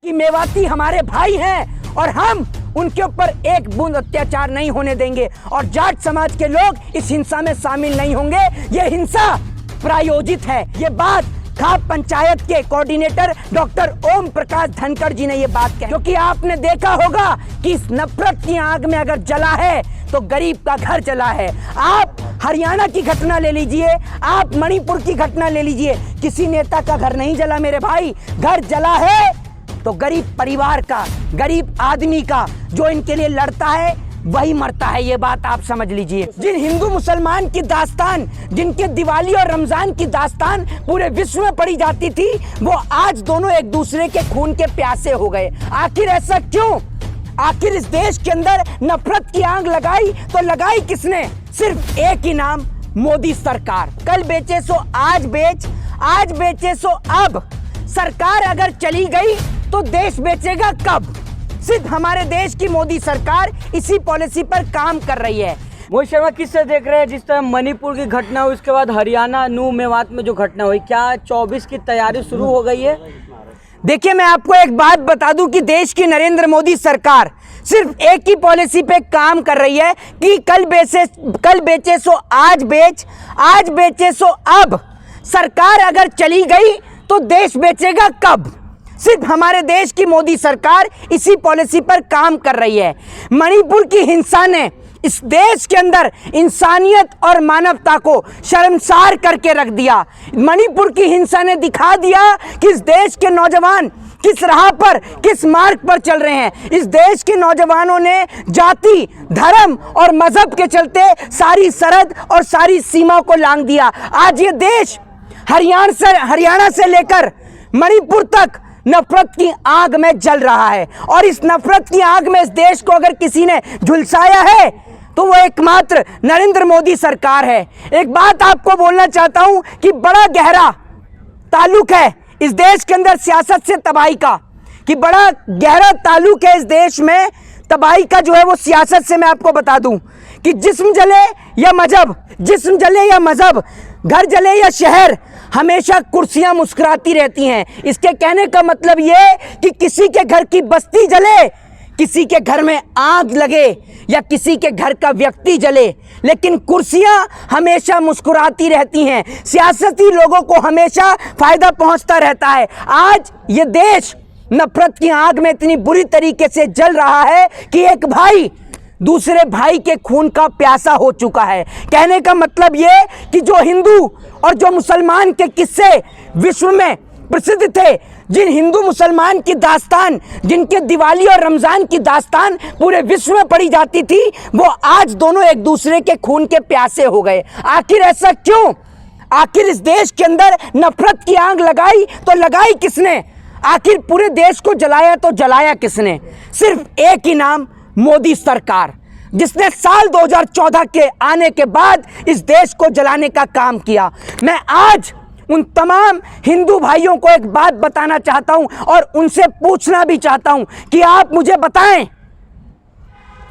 कि मेवाती हमारे भाई हैं और हम उनके ऊपर एक बूंद अत्याचार नहीं होने देंगे और जाट समाज के लोग इस हिंसा में शामिल नहीं होंगे। ये हिंसा प्रायोजित है। ये बात खाप पंचायत के कोऑर्डिनेटर डॉक्टर ओम प्रकाश धनखड़ जी ने ये बात कही, क्योंकि आपने देखा होगा कि इस नफरत की आग में अगर जला है तो गरीब का घर जला है। आप हरियाणा की घटना ले लीजिए, आप मणिपुर की घटना ले लीजिए, किसी नेता का घर नहीं जला मेरे भाई। घर जला है तो गरीब परिवार का, गरीब आदमी का, जो इनके लिए लड़ता है वही मरता है। ये बात आप समझ लीजिए। जिन हिंदू मुसलमान की दास्तान, जिनके दिवाली और रमजान की दास्तान पूरे विश्व में पढ़ी जाती थी, वो आज दोनों एक दूसरे के खून के प्यासे हो गए। आखिर ऐसा क्यों? आखिर इस देश के अंदर नफरत की आग लगाई तो लगाई किसने? सिर्फ एक ही नाम, मोदी सरकार। कल बेचे सो आज बेच, आज बेचे सो अब। सरकार अगर चली गई तो देश बेचेगा कब? सिर्फ हमारे देश की मोदी सरकार इसी पॉलिसी पर काम कर रही है। मोहित शर्मा, किससे देख रहे हैं जिस तरह मणिपुर की घटना हुई, उसके बाद हरियाणा नूह मेवात में जो घटना हुई, क्या 24 की तैयारी शुरू हो गई है? देखिए, मैं आपको एक बात बता दूं कि देश की नरेंद्र मोदी सरकार सिर्फ एक ही पॉलिसी पे काम कर रही है कि कल बेचे सो आज बेच, आज बेचे सो अब। सरकार अगर चली गई तो देश बेचेगा कब? सिर्फ हमारे देश की मोदी सरकार इसी पॉलिसी पर काम कर रही है। मणिपुर की हिंसा ने इस देश के अंदर इंसानियत और मानवता को शर्मसार करके रख दिया। मणिपुर की हिंसा ने दिखा दिया कि इस देश के नौजवान किस राह पर, किस मार्ग पर चल रहे हैं। इस देश के नौजवानों ने जाति, धर्म और मजहब के चलते सारी सरहद और सारी सीमा को लांघ दिया। आज ये देश हरियाणा से लेकर मणिपुर तक नफरत की आग में जल रहा है और इस नफरत की आग में इस देश को अगर किसी ने झुलसाया है तो वो एकमात्र नरेंद्र मोदी सरकार है। एक बात आपको बोलना चाहता हूं कि बड़ा गहरा ताल्लुक है इस देश के अंदर सियासत से तबाही का, कि बड़ा गहरा ताल्लुक है इस देश में तबाही का जो है वो सियासत से। मैं आपको बता दूं कि जिस्म जले या मजहब, जिस्म जले या मजहब, घर जले या शहर, हमेशा कुर्सियां मुस्कुराती रहती हैं। इसके कहने का मतलब ये कि किसी के घर की बस्ती जले, किसी के घर में आग लगे या किसी के घर का व्यक्ति जले, लेकिन कुर्सियां हमेशा मुस्कुराती रहती हैं। सियासती लोगों को हमेशा फायदा पहुंचता रहता है। आज ये देश नफरत की आग में इतनी बुरी तरीके से जल रहा है कि एक भाई दूसरे भाई के खून का प्यासा हो चुका है। कहने का मतलब ये कि जो हिंदू और जो मुसलमान के किस्से विश्व में प्रसिद्ध थे, जिन हिंदू मुसलमान की दास्तान, जिनके दिवाली और रमजान की दास्तान पूरे विश्व में पढ़ी जाती थी, वो आज दोनों एक दूसरे के खून के प्यासे हो गए। आखिर ऐसा क्यों? आखिर इस देश के अंदर नफरत की आग लगाई तो लगाई किसने? आखिर पूरे देश को जलाया तो जलाया किसने? सिर्फ एक ही नाम, मोदी सरकार, जिसने साल 2014 के आने के बाद इस देश को जलाने का काम किया। मैं आज उन तमाम हिंदू भाइयों को एक बात बताना चाहता हूं और उनसे पूछना भी चाहता हूं कि आप मुझे बताएं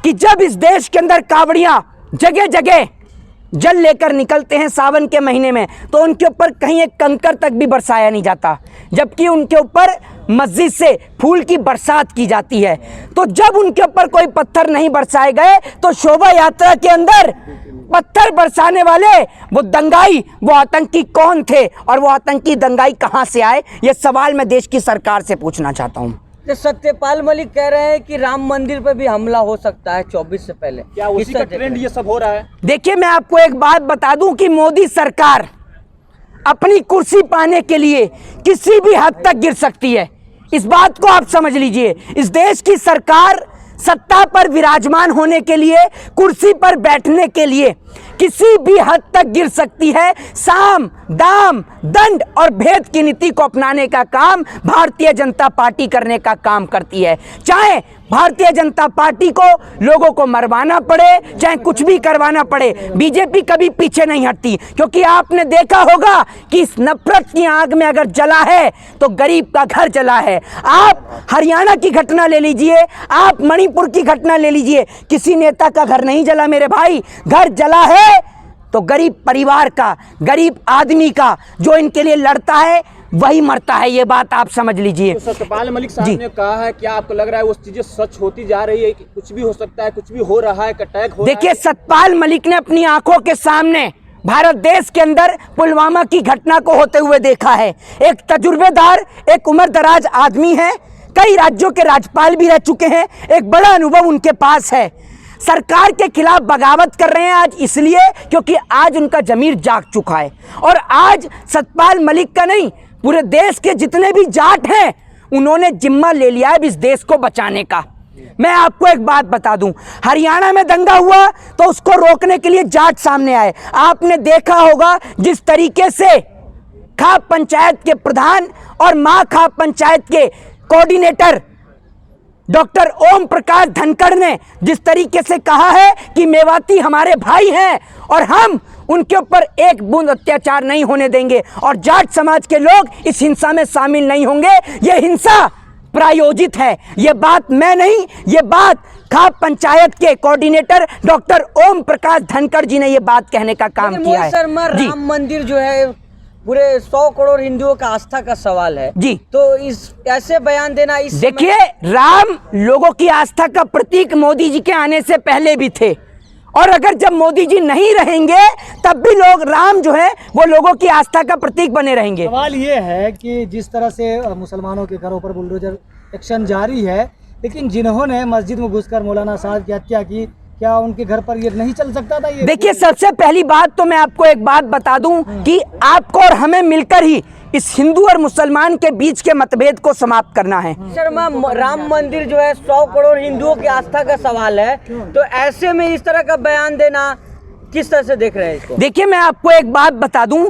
कि जब इस देश के अंदर कावड़ियां जगह जगह जल लेकर निकलते हैं सावन के महीने में, तो उनके ऊपर कहीं एक कंकर तक भी बरसाया नहीं जाता, जबकि उनके ऊपर मस्जिद से फूल की बरसात की जाती है। तो जब उनके ऊपर कोई पत्थर नहीं बरसाए गए तो शोभा यात्रा के अंदर पत्थर बरसाने वाले वो दंगाई, वो आतंकी कौन थे और वो आतंकी दंगाई कहां से आए? ये सवाल मैं देश की सरकार से पूछना चाहता हूं। सत्यपाल मलिक कह रहे हैं कि राम मंदिर पर भी हमला हो सकता है 24 से पहले। क्या उसी का ट्रेंड ये सब हो रहा है? देखिए, मैं आपको एक बात बता दूं कि मोदी सरकार अपनी कुर्सी पाने के लिए किसी भी हद तक गिर सकती है। इस बात को आप समझ लीजिए। इस देश की सरकार सत्ता पर विराजमान होने के लिए, कुर्सी पर बैठने के लिए किसी भी हद तक गिर सकती है। साम, दाम, दंड और भेद की नीति को अपनाने का काम भारतीय जनता पार्टी करने का काम करती है। चाहे भारतीय जनता पार्टी को लोगों को मरवाना पड़े, चाहे कुछ भी करवाना पड़े, बीजेपी कभी पीछे नहीं हटती, क्योंकि आपने देखा होगा कि इस नफरत की आग में अगर जला है तो गरीब का घर जला है। आप हरियाणा की घटना ले लीजिए, आप मणिपुर की घटना ले लीजिए, किसी नेता का घर नहीं जला मेरे भाई। घर जला है तो गरीब परिवार का, गरीब आदमी का, जो इनके लिए लड़ता है वही मरता है, ये बात आप समझ लीजिए। तो सत्यपाल मलिक साहब जी। ने कहा है, क्या आपको लग रहा है वो चीजें सच होती जा रही है कि कुछ भी हो सकता है, कुछ भी हो रहा है, अटैक हो देखिए, रहा है? सतपाल मलिक ने अपनी आंखों के सामने भारत देश के अंदर पुलवामा की घटना को होते हुए देखा है। एक तजुर्बेदार, एक उम्रदराज आदमी है, कई राज्यों के राज्यपाल भी रह चुके हैं, एक बड़ा अनुभव उनके पास है। सरकार के खिलाफ बगावत कर रहे हैं आज इसलिए क्योंकि आज उनका जमीर जाग चुका है। और आज सतपाल मलिक का नहीं, पूरे देश के जितने भी जाट हैं उन्होंने जिम्मा ले लिया है इस देश को बचाने का। मैं आपको एक बात बता दूं, हरियाणा में दंगा हुआ तो उसको रोकने के लिए जाट सामने आए। आपने देखा होगा जिस तरीके से खाप पंचायत के प्रधान और मां खाप पंचायत के कोऑर्डिनेटर डॉक्टर ओम प्रकाश धनखड़ ने जिस तरीके से कहा है कि मेवाती हमारे भाई हैं और हम उनके ऊपर एक बूंद अत्याचार नहीं होने देंगे और जाट समाज के लोग इस हिंसा में शामिल नहीं होंगे। ये हिंसा प्रायोजित है, ये बात मैं नहीं, ये बात खाप पंचायत के कोऑर्डिनेटर डॉक्टर ओम प्रकाश धनखड़ जी ने ये बात कहने का काम लेकिन किया मोहित है। शर्मा, जी राम मंदिर जो है पूरे 100 करोड़ हिंदुओं का आस्था का सवाल है जी। तो इस ऐसे बयान देना इस समय- देखिए, राम लोगों की आस्था का प्रतीक मोदी जी के आने से पहले भी थे और अगर जब मोदी जी नहीं रहेंगे तब भी लोग राम जो है वो लोगों की आस्था का प्रतीक बने रहेंगे। सवाल ये है कि जिस तरह से मुसलमानों के घरों पर बुलडोजर एक्शन जारी है, लेकिन जिन्होंने मस्जिद में घुसकर मौलाना साहब की हत्या की, क्या उनके घर पर ये नहीं चल सकता था? ये देखिए, सबसे पहली बात तो मैं आपको एक बात बता दूं कि आपको और हमें मिलकर ही इस हिंदू और मुसलमान के बीच के मतभेद को समाप्त करना है। शर्मा, राम मंदिर जो है 100 करोड़ हिंदुओं की आस्था का सवाल है, तो ऐसे में इस तरह का बयान देना किस तरह से देख रहे हैं इसको? देखिए, मैं आपको एक बात बता दूं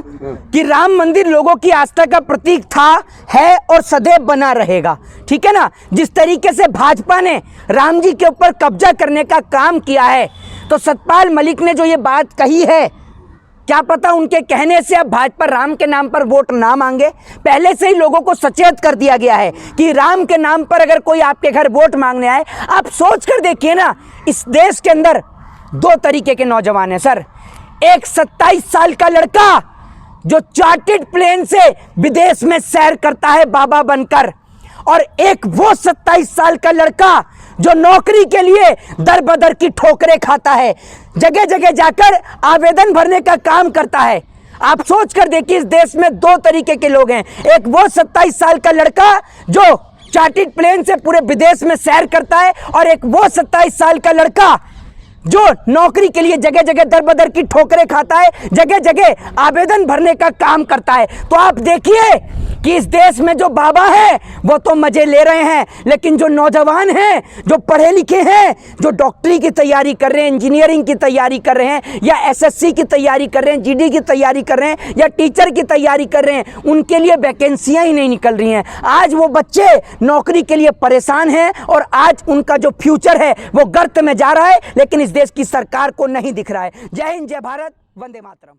कि राम मंदिर लोगों की आस्था का प्रतीक था, है और सदैव बना रहेगा, ठीक है ना। जिस तरीके से भाजपा ने राम जी के ऊपर कब्जा करने का काम किया है, तो सतपाल मलिक ने जो ये बात कही है, क्या पता उनके कहने से अब भाजपा राम के नाम पर वोट ना मांगे। पहले से ही लोगों को सचेत कर दिया गया है कि राम के नाम पर अगर कोई आपके घर वोट मांगने आए, आप सोच कर देखिए ना, इस देश के अंदर दो तरीके के नौजवान हैं सर। एक 27 साल का लड़का जो चार्टर्ड प्लेन से विदेश में सैर करता है बाबा बनकर, और एक वो 27 साल का लड़का जो नौकरी के लिए दर बदर की ठोकरें खाता है, जगह जगह जाकर आवेदन भरने का काम करता है। आप सोच कर देखिए, इस देश में दो तरीके के लोग हैं। एक वो 27 साल का लड़का जो चार्टर्ड प्लेन से पूरे विदेश में सैर करता है, और एक वो 27 साल का लड़का जो नौकरी के लिए जगह जगह दर बदर की ठोकरें खाता है, जगह जगह आवेदन भरने का काम करता है। तो आप देखिए कि इस देश में जो बाबा हैं वो तो मजे ले रहे हैं, लेकिन जो नौजवान हैं, जो पढ़े लिखे हैं, जो डॉक्टरी की तैयारी कर रहे हैं, इंजीनियरिंग की तैयारी कर रहे हैं, या एसएससी की तैयारी कर रहे हैं, जीडी की तैयारी कर रहे हैं, या टीचर की तैयारी कर रहे हैं, उनके लिए वैकेंसियां ही नहीं निकल रही हैं। आज वो बच्चे नौकरी के लिए परेशान हैं और आज उनका जो फ्यूचर है वो गर्त में जा रहा है, लेकिन इस देश की सरकार को नहीं दिख रहा है। जय हिंद, जय भारत, वंदे मातरम।